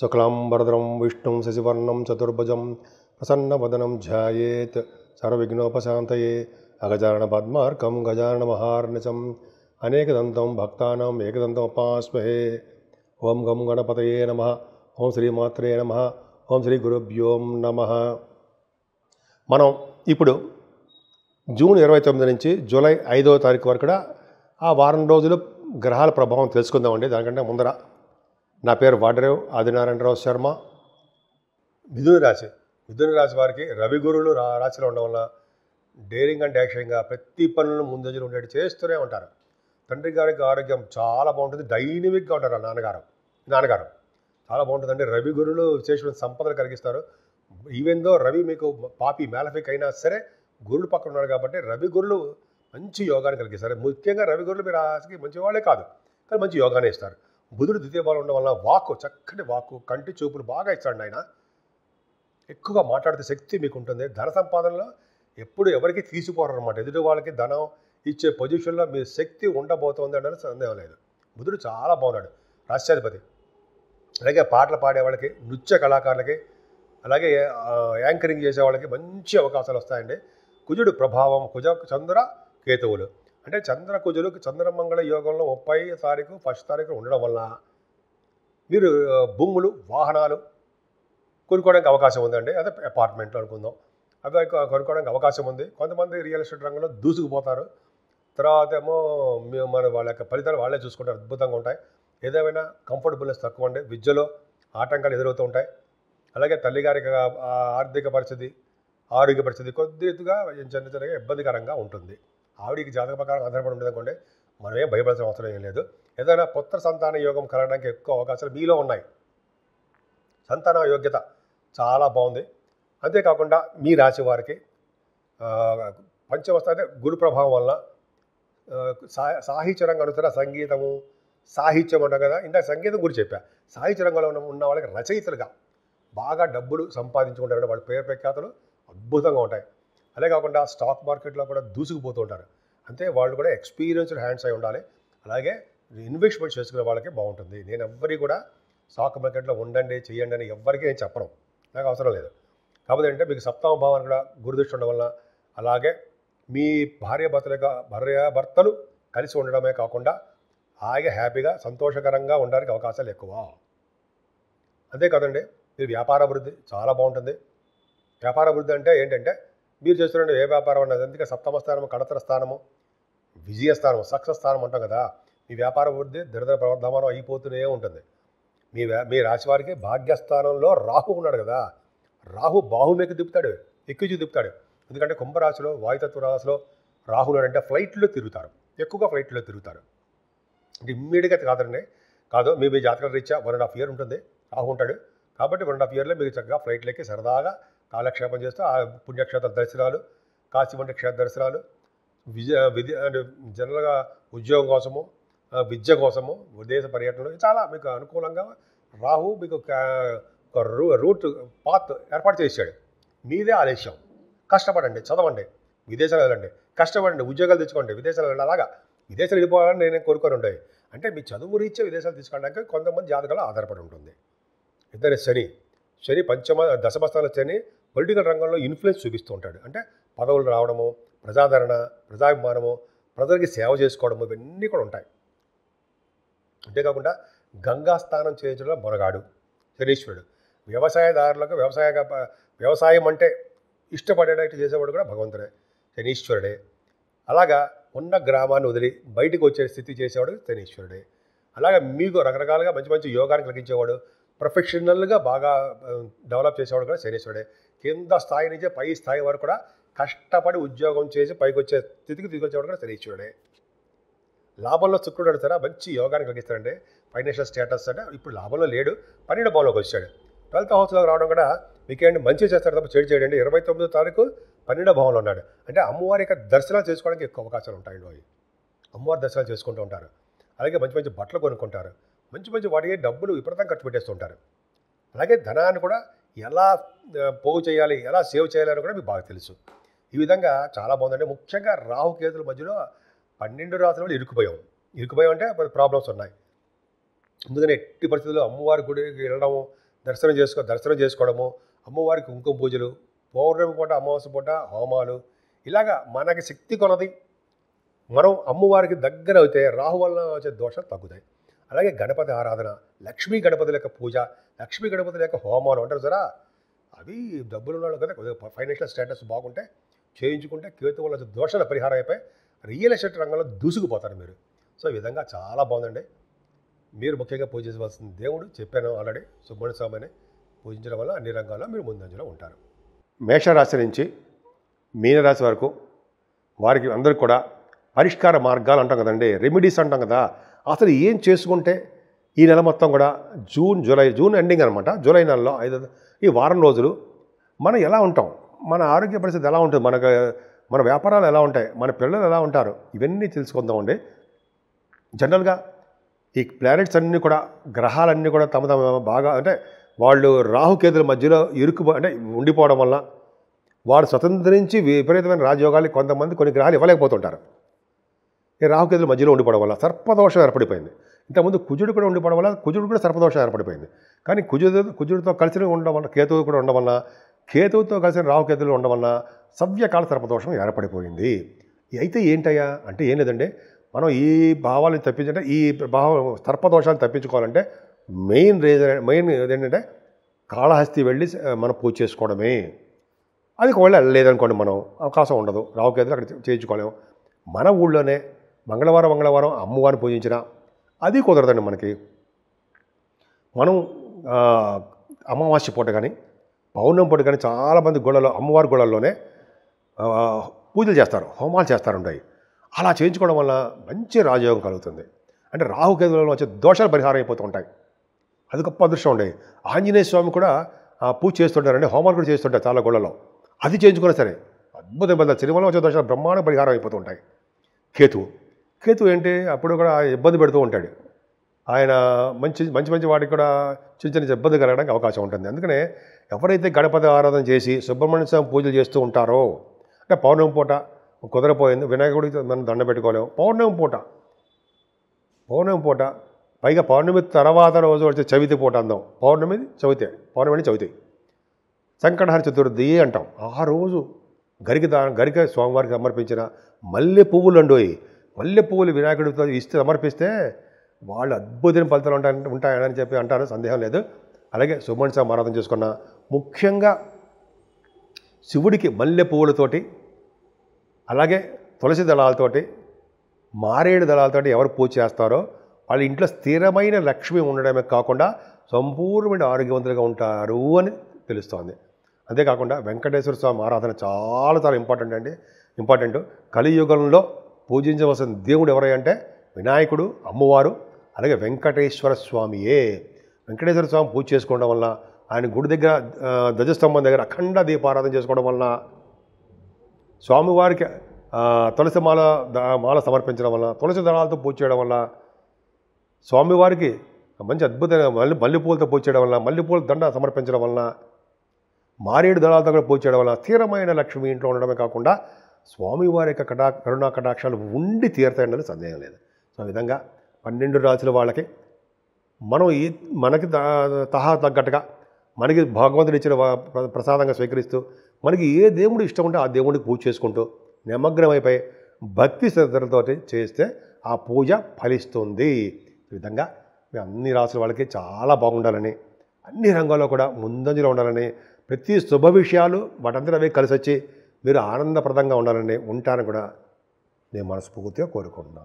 శుక్లాంబరధరం విష్ణుం శశివర్ణం చతుర్భుజం ప్రసన్నవదనం ధ్యాయేత్ సర్వవిఘ్నోపశాంతయే అగజానన పద్మార్కం గజానన మహార్నిశం అనేకదంతం భక్తానాం ఏకదంతం ఉపాస్మహే. ఓం గం గణపతయే నమః. ఓం శ్రీమాత్రే నమః. ఓం శ్రీ గురుభ్యోం నమః. మనం ఇప్పుడు జూన్ 29 నుంచి జూలై 5వ తారీఖు వరకు కూడా ఆ వారం రోజులు గ్రహాల ప్రభావం తెలుసుకుందామండి. దానికంటే ముందర నా పేరు వాడరేవ్ ఆదినారాయణరావు శర్మ. మిథున రాశి వారికి రవి గురువులు రాశిలో ఉండడం వల్ల డేరింగ్ అండ్ యాక్షన్గా ప్రతి పనులను ముందంజలు ఉండేది చేస్తూనే ఉంటారు. తండ్రి గారికి ఆరోగ్యం చాలా బాగుంటుంది, డైనమిక్గా ఉంటారు. నాన్నగారు చాలా బాగుంటుందండి. రవి గురువులు విశేషమైన సంపదలు కలిగిస్తారు. ఈవెన్ దో రవి మీకు పాపి మేలఫిక్ అయినా సరే గురువులు పక్కన ఉన్నారు కాబట్టి రవి గురువులు మంచి యోగాన్ని కలిగిస్తారు. ముఖ్యంగా రవి గురువులు మీ రాశికి మంచి వాళ్ళే కాదు, కానీ మంచి యోగానే ఇస్తారు. బుధుడు ద్వితీయ భావం ఉండడం వల్ల చక్కటి వాక్కు, కంటి చూపులు బాగా ఇస్తాడు ఆయన. ఎక్కువగా మాట్లాడితే శక్తి మీకు ఉంటుంది. ధన సంపాదనలో ఎప్పుడు ఎవరికి తీసిపోరు అనమాట. ఎదుటి వాళ్ళకి ధనం ఇచ్చే పొజిషన్లో మీ శక్తి ఉండబోతోంది అంటే సందేహం లేదు. బుధుడు చాలా బాగున్నాడు, రాష్ట్రాధిపతి. అలాగే పాటలు పాడే వాళ్ళకి, నృత్య కళాకారులకి, అలాగే యాంకరింగ్ చేసే వాళ్ళకి మంచి అవకాశాలు వస్తాయండి. కుజుడు ప్రభావం, చంద్ర కేతువులు అంటే చంద్ర కుజులు చంద్రమంగళ యోగంలో 30 తారీఖు 1 తారీఖు ఉండడం వల్ల మీరు భూములు, వాహనాలు కొనుక్కోవడానికి అవకాశం ఉందండి. అదే అపార్ట్మెంట్లు అనుకుందాం, అవి కొనుక్కోవడానికి అవకాశం ఉంది. కొంతమంది రియల్ ఎస్టేట్ రంగంలో దూసుకుపోతారు. తర్వాత ఏమో వాళ్ళ యొక్క ఫలితాలు వాళ్ళే చూసుకుంటారు, అద్భుతంగా ఉంటాయి. ఏదేమైనా కంఫర్టబుల్నెస్ తక్కువ ఉండే, విద్యలో ఆటంకాలు ఎదురవుతూ ఉంటాయి. అలాగే తల్లిగారికి ఆర్థిక పరిస్థితి, ఆరోగ్య పరిస్థితి కొద్దిగా చిన్నగా ఇబ్బందికరంగా ఉంటుంది. ఆవిడికి జాతక ప్రకారం ఆధారపడి ఉండేది అనుకోండి, మనమే భయపడాల్సిన అవసరం ఏం లేదు. ఏదైనా పుత్ర సంతాన యోగం కలగడానికి ఎక్కువ అవకాశాలు మీలో ఉన్నాయి. సంతాన యోగ్యత చాలా బాగుంది. అంతేకాకుండా మీ రాశి వారికి పంచమస్థాయి గురు ప్రభావం వల్ల సాహిత్య రంగం అనుసర సంగీతము, సాహిత్యం ఉంటాం కదా. ఇందాక సంగీతం గురించి చెప్పా. సాహిత్య రంగంలో ఉన్న వాళ్ళకి రచయితలుగా బాగా డబ్బులు సంపాదించుకుంటారు. వాళ్ళ పేరు ప్రఖ్యాతలు అద్భుతంగా ఉంటాయి. అదే కాకుండా స్టాక్ మార్కెట్లో కూడా దూసుకుపోతూ ఉంటారు. అంతే వాళ్ళు కూడా ఎక్స్పీరియన్స్డ్ హ్యాండ్స్ అయి ఉండాలి. అలాగే ఇన్వెస్ట్మెంట్ చేసుకునే వాళ్ళకి బాగుంటుంది. నేను ఎవ్వరికి కూడా స్టాక్ మార్కెట్లో ఉండండి, చేయండి అని ఎవ్వరికీ నేను చెప్పను, నాకు అవసరం లేదు. కాకపోతే అంటే మీకు సప్తమ భావాన్ని కూడా గురుదృష్టి ఉండడం వల్ల, అలాగే మీ భార్యాభర్తలు కలిసి ఉండడమే కాకుండా హాయిగా హ్యాపీగా సంతోషకరంగా ఉండడానికి అవకాశాలు ఎక్కువ. అంతేకాదండి, మీరు వ్యాపార అభివృద్ధి చాలా బాగుంటుంది. వ్యాపార అభివృద్ధి అంటే ఏంటంటే మీరు చేస్తున్న ఏ వ్యాపారం అన్నది, అందుకే సప్తమ స్థానము, కడతర స్థానము, విజయస్థానము, సక్సెస్ స్థానం అంటాం కదా. మీ వ్యాపార అభివృద్ధి దరిద్ర ప్రవర్ధమానం అయిపోతూనే ఉంటుంది. మీ రాశి వారికి భాగ్యస్థానంలో రాహు ఉన్నాడు కదా. రాహు బాహుమేకి ఎక్కించి తిప్పుతాడు. ఎందుకంటే కుంభరాశిలో, వాయుతత్వ రాశిలో రాహులు అంటే ఫ్లైట్లో తిరుగుతారు, ఎక్కువగా ఫ్లైట్లో తిరుగుతారు. అంటే ఇమ్మీడియట్గా కాదు, మీ జాతకాల రీత్యా 1.5 year ఉంటుంది రాహు ఉంటాడు. కాబట్టి 1.5 yearలో మీరు చక్కగా ఫ్లైట్లకి సరదాగా కాలక్షేపం చేస్తూ ఆ పుణ్యక్షేత్ర దర్శనాలు, కాశీ వంటి క్షేత్ర దర్శనాలు, విద్య అంటే జనరల్గా ఉద్యోగం కోసము, విద్య కోసము, విదేశ పర్యటనలు చాలా మీకు అనుకూలంగా రాహు మీకు ఒక రూట్ పాత్ ఏర్పాటు చేశాడు. మీదే ఆలస్యం. కష్టపడండి, చదవండి, విదేశాలు వెళ్ళండి, కష్టపడండి, ఉద్యోగాలు తెచ్చుకోండి, విదేశాలు వెళ్ళండి. అలాగా విదేశాలు వెళ్ళిపోవాలని నేను కోరుకొని ఉంటాయి. అంటే మీ చదువు రీత్యా విదేశాలు తీసుకోవడానికి కొంతమంది జాతకాలు ఆధారపడి ఉంటుంది. ఇద్దరు శని దశమస్థానంలో శని పొలిటికల్ రంగంలో ఇన్ఫ్లుయెన్స్ చూపిస్తూ ఉంటాడు. అంటే పదవులు రావడము, ప్రజాదరణ, ప్రజాభిమానము, ప్రజలకి సేవ చేసుకోవడము, ఇవన్నీ కూడా ఉంటాయి. అంతేకాకుండా గంగా స్నానం చేయించడం మొనగాడు శనీశ్వరుడు. వ్యవసాయదారులకు వ్యవసాయం అంటే ఇష్టపడేటట్టు చేసేవాడు కూడా భగవంతుడే, శనీశ్వరుడే. అలాగా ఉన్న గ్రామాన్ని వదిలి బయటకు వచ్చే స్థితి చేసేవాడు శనీశ్వరుడే. అలాగే మీకు రకరకాలుగా మంచి మంచి యోగాన్ని కలిగించేవాడు, ప్రొఫెషనల్గా బాగా డెవలప్ చేసేవాడు కూడా శనీశ్వరుడే. కింద స్థాయి నుంచి పై స్థాయి వరకు కూడా కష్టపడి ఉద్యోగం చేసి పైకి వచ్చే స్థితికి తీసుకొచ్చేవాడు కూడా శనీశ్వరుడే. లాభంలో శుక్రుడు అడుగుతారా, మంచి యోగాన్ని కలిగిస్తాడండి. ఫైనాన్షియల్ స్టేటస్ అంటే ఇప్పుడు లాభంలో లేడు, 12వ భావంలోకి వచ్చాడు. 12th హౌస్లో రావడం కూడా మీకేంటి మంచి చేస్తాడు తప్ప చెడు చేయడండి. 29వ తారీఖు 12వ భావంలో ఉన్నాడు. అంటే అమ్మవారి యొక్క దర్శనాలు చేసుకోవడానికి ఎక్కువ అవకాశాలు ఉంటాయండి. అమ్మవారి దర్శనాలు చేసుకుంటూ ఉంటారు. అలాగే మంచి మంచి బట్టలు కొనుక్కుంటారు. మంచి వాటికి డబ్బులు విపరీతంగా ఖర్చు పెట్టేస్తుంటారు. అలాగే ధనాన్ని కూడా ఎలా పోగు చేయాలి, ఎలా సేవ్ చేయాలని కూడా మీకు బాగా తెలుసు. ఈ విధంగా చాలా బాగుందండి. ముఖ్యంగా రాహుకేతుల మధ్యలో 12 రాశుల ఇరుకుపోయాం అంటే ప్రాబ్లమ్స్ ఉన్నాయి. అందుకని ఎట్టి పరిస్థితుల్లో అమ్మవారి గుడికి వెళ్ళడము, దర్శనం చేసుకోవడము, అమ్మవారికి కుంకుమ పూజలు, పౌర్ణమి పూట అమావాస్య పూట హోమాలు, ఇలాగా మనకి శక్తి కొలది మనం అమ్మవారికి దగ్గర అయితే రాహు వల్ల వచ్చే దోషాలు తగ్గుతాయి. అలాగే గణపతి ఆరాధన, లక్ష్మీ గణపతుల యొక్క పూజ, లక్ష్మీ గణపతుల యొక్క హోమాలు అంటారు సరా, అవి డబ్బులు ఉన్నాడు కదా, కొద్దిగా ఫైనాన్షియల్ స్టేటస్ బాగుంటే చేయించుకుంటే కేతు వల్ల వచ్చే దోషాల పరిహారం అయిపోయి రియల్ ఎస్టేట్ రంగంలో దూసుకుపోతారు మీరు. సో ఈ విధంగా చాలా బాగుందండి. మీరు ముఖ్యంగా పూజించవలసిన దేవుడు చెప్పాను ఆల్రెడీ, సుబ్రహ్మణ్య స్వామిని పూజించడం వల్ల అన్ని రంగాల్లో మీరు ముందంజలో ఉంటారు. మేషరాశి నుంచి మీనరాశి వరకు వారికి అందరికి కూడా పరిష్కార మార్గాలు అంటాం కదండి, రెమెడీస్ అంటాం కదా. అసలు ఏం చేసుకుంటే ఈ నెల మొత్తం కూడా జూన్ ఎండింగ్ అనమాట, జూలై నెలలో ఈ వారం రోజులు మనం ఎలా ఉంటాం, మన ఆరోగ్య పరిస్థితి ఎలా ఉంటుంది, మన వ్యాపారాలు ఎలా ఉంటాయి, మన పిల్లలు ఎలా ఉంటారు, ఇవన్నీ తెలుసుకుందామండి. జనరల్గా ఈ ప్లానెట్స్ అన్నీ కూడా, గ్రహాలన్నీ కూడా తమ బాగా అంటే వాళ్ళు రాహుకేతుల మధ్యలో అంటే ఉండిపోవడం వల్ల వారు స్వతంత్రించి విపరీతమైన రాజయోగాలు కొంతమంది కొన్ని గ్రహాలు ఇవ్వలేకపోతుంటారు. ఈ రాహుకేతుల మధ్యలో ఉండిపోవడం వల్ల సర్పదోషం ఏర్పడిపోయింది. ఇంతకుముందు కుజుడు కూడా ఉండిపోవడం వల్ల కుజుడు కూడా సర్పదోషం ఏర్పడిపోయింది. కానీ కుజుడితో కలిసి ఉండడం వల్ల, కేతువు కూడా ఉండడం వల్ల, కేతువుతో కలిసిన రాహుకేతులు ఉండడం వల్ల సవ్యకాల సర్పదోషం ఏర్పడిపోయింది. అయితే ఏంటయ్యా అంటే ఏం లేదండి, మనం ఈ భావాలను తప్పించంటే, ఈ సర్పదోషాలను తప్పించుకోవాలంటే మెయిన్ ఏంటంటే కాళహస్తి వెళ్ళి మనం పూజ చేసుకోవడమే. అది ఒకవేళ లేదనుకోండి, మనం అవకాశం ఉండదు, రాహుకేతులు అక్కడ చేయించుకోలేము. మన ఊళ్ళోనే మంగళవారం అమ్మవారిని పూజించినా అది కుదరదండి మనకి. మనం అమావాస్య పూట కానీ పౌర్ణమి పూట కానీ చాలామంది అమ్మవారి గుళ్ళల్లోనే పూజలు చేస్తారు, హోమాలు చేస్తారుంటాయి. అలా చేయించుకోవడం వల్ల మంచి రాజయోగం కలుగుతుంది. అంటే రాహుకేతులలో వచ్చే దోషాలు పరిహారం అయిపోతూ ఉంటాయి. అది గొప్ప అదృష్టం ఉండే. ఆంజనేయ స్వామి కూడా పూజ చేస్తుంటారండి, హోమాలు కూడా చేస్తుంటారు చాలా గుళ్ళలో. అది చేయించుకున్నా సరే అద్భుతమైన సినిమాలో వచ్చే దోషాలు బ్రహ్మాండ పరిహారం అయిపోతూ ఉంటాయి. కేతు ఏంటి, అప్పుడు కూడా ఇబ్బంది పెడుతూ ఉంటాడు. ఆయన మంచి వాటికి కూడా చిన్న ఇబ్బంది కలగడానికి అవకాశం ఉంటుంది. అందుకనే ఎవరైతే గణపతి ఆరాధన చేసి సుబ్రహ్మణ్య స్వామి పూజలు చేస్తూ ఉంటారో, అంటే పౌర్ణమి పూట కుదరపోయింది, వినాయకుడికి మనం దండ పెట్టుకోలేము, పౌర్ణమి పూట పైగా పౌర్ణమి తర్వాత రోజు వచ్చే చవితి పూట అందాం. పౌర్ణమి చవితి సంకటహర చతుర్థి అంటాం. ఆ రోజు గరిక స్వామివారికి సమర్పించిన మల్లె పువ్వులు వినాయకుడితో సమర్పిస్తే వాళ్ళు అద్భుతమైన ఫలితాలు ఉంటాయని చెప్పి అంటారు, సందేహం లేదు. అలాగే సుబ్రహ్మణ్య స్వామి ఆరాధన చేసుకున్న ముఖ్యంగా శివుడికి మల్లె పువ్వులతోటి, అలాగే తులసి దళాలతోటి, మారేడు దళాలతోటి ఎవరు పూజ చేస్తారో వాళ్ళ ఇంట్లో స్థిరమైన లక్ష్మి ఉండడమే కాకుండా సంపూర్ణమైన ఆరోగ్యవంతులుగా ఉంటారు అని తెలుస్తోంది. అంతేకాకుండా వెంకటేశ్వర స్వామి ఆరాధన చాలా ఇంపార్టెంట్. కలియుగంలో పూజించవలసిన దేవుడు ఎవరంటే వినాయకుడు, అమ్మవారు, అలాగే వెంకటేశ్వర స్వామియే. వెంకటేశ్వర స్వామి పూజ చేసుకోవడం వల్ల, ఆయన గుడి దగ్గర ధ్వజస్తంభం దగ్గర అఖండ దీపారాధన చేసుకోవడం వలన, స్వామివారికి తులసి మాల సమర్పించడం వల్ల, తులసి దళాలతో పూజ చేయడం వల్ల, స్వామివారికి మంచి అద్భుతమైన మల్లెపూలతో పూజ చేయడం వల్ల, మల్లెపూల దండ సమర్పించడం వలన, మారేడు దళాలతో కూడా పూజ చేయడం వల్ల స్థిరమైన లక్ష్మి ఇంట్లో ఉండడమే కాకుండా స్వామివారి యొక్క కరుణా కటాక్షాలు ఉండి తీరుతాయన్నది సందేహం లేదు. సో ఆ విధంగా 12 రాశుల వాళ్ళకి మనం మనకి తగ్గట్టుగా మనకి భగవంతుడు ఇచ్చిన ప్రసాదంగా స్వీకరిస్తూ, మనకి ఏ దేవుడు ఇష్టం ఉంటే ఆ దేవుడికి పూజ చేసుకుంటూ నిమగ్నమైపోయి భక్తి శ్రద్ధలతో చేస్తే ఆ పూజ ఫలిస్తుంది. ఈ విధంగా అన్ని రాసుల వాళ్ళకి చాలా బాగుండాలని, అన్ని రంగాల్లో కూడా ముందంజలో ఉండాలని, ప్రతి శుభ విషయాలు వాటంతా అవే కలిసి వచ్చి మీరు ఆనందప్రదంగా ఉంటారని కూడా నేను మనస్ఫూర్తిగా కోరుకుంటున్నాను.